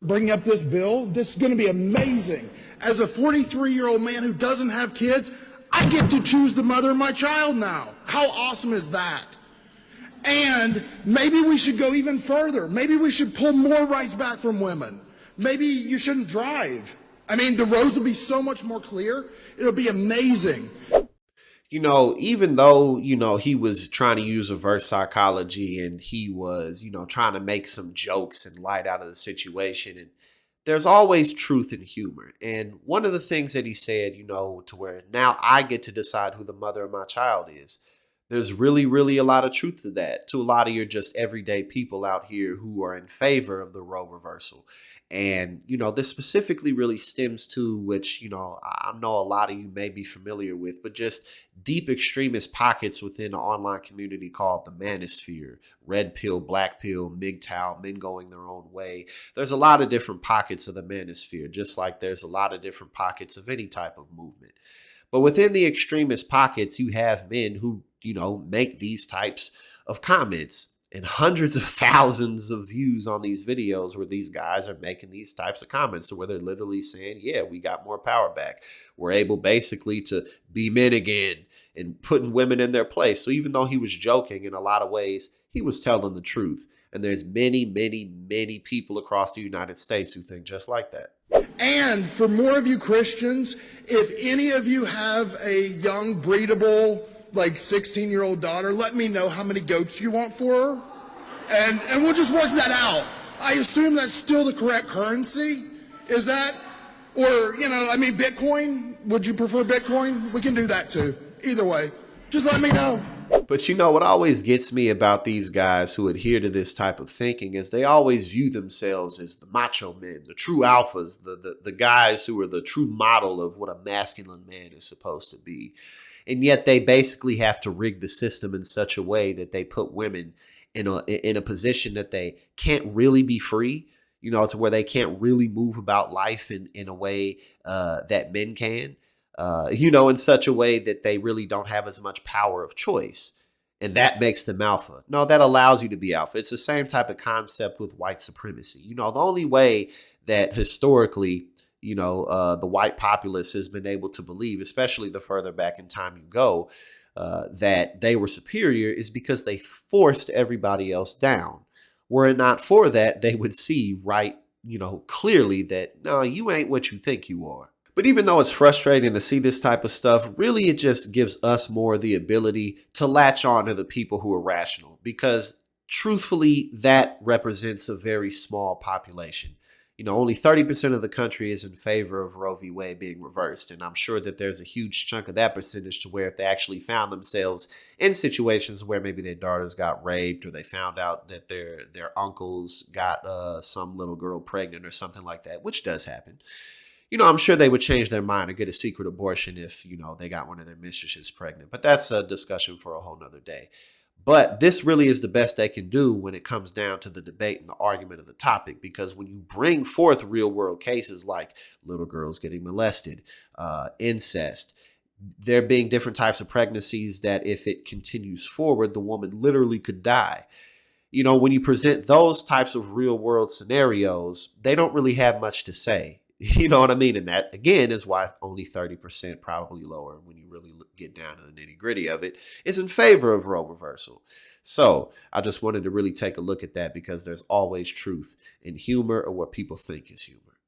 bringing up this bill. This is going to be amazing. As a 43-year-old man who doesn't have kids, I get to choose the mother of my child now. How awesome is that? And maybe we should go even further. Maybe we should pull more rights back from women. Maybe you shouldn't drive. I mean, the roads will be so much more clear. It'll be amazing. You know, even though, you know, he was trying to use reverse psychology and he was, you know, trying to make some jokes and light out of the situation, and there's always truth and humor. And one of the things that he said, you know, to where now I get to decide who the mother of my child is. There's really, really a lot of truth to that, to a lot of your just everyday people out here who are in favor of the role reversal. And, you know, this specifically really stems to, which, you know, I know a lot of you may be familiar with, but just deep extremist pockets within an online community called the Manosphere, Red Pill, Black Pill, MGTOW, men going their own way. There's a lot of different pockets of the Manosphere, just like there's a lot of different pockets of any type of movement. But within the extremist pockets, you have men who, you know, make these types of comments, and hundreds of thousands of views on these videos where these guys are making these types of comments, so where they're literally saying, yeah, we got more power back. We're able basically to be men again and putting women in their place. So even though he was joking, in a lot of ways, he was telling the truth. And there's many, many, many people across the United States who think just like that. And for more of you Christians, if any of you have a young, breedable, like 16-year-old daughter, let me know how many goats you want for her. And we'll just work that out. I assume that's still the correct currency. Is that? Or, you know, I mean, Bitcoin? Would you prefer Bitcoin? We can do that too. Either way, just let me know. But you know, what always gets me about these guys who adhere to this type of thinking is they always view themselves as the macho men, the true alphas, the guys who are the true model of what a masculine man is supposed to be. And yet they basically have to rig the system in such a way that they put women in a position that they can't really be free, you know, to where they can't really move about life in a way that men can, you know, in such a way that they really don't have as much power of choice. And that makes them alpha. No, that allows you to be alpha. It's the same type of concept with white supremacy. You know, the only way that historically, you know, the white populace has been able to believe, especially the further back in time you go, that they were superior is because they forced everybody else down. Were it not for that, they would see right, you know, clearly that, no, you ain't what you think you are. But even though it's frustrating to see this type of stuff, really it just gives us more the ability to latch on to the people who are rational, because truthfully, that represents a very small population. You know, only 30% of the country is in favor of Roe v. Wade being reversed. And I'm sure that there's a huge chunk of that percentage to where if they actually found themselves in situations where maybe their daughters got raped, or they found out that their uncles got some little girl pregnant or something like that, which does happen, you know, I'm sure they would change their mind or get a secret abortion if, you know, they got one of their mistresses pregnant. But that's a discussion for a whole nother day. But this really is the best they can do when it comes down to the debate and the argument of the topic, because when you bring forth real world cases like little girls getting molested, incest, there being different types of pregnancies that if it continues forward, the woman literally could die. You know, when you present those types of real world scenarios, they don't really have much to say. You know what I mean? And that, again, is why only 30%, probably lower when you really get down to the nitty gritty of it, is in favor of role reversal. So I just wanted to really take a look at that, because there's always truth in humor, or what people think is humor.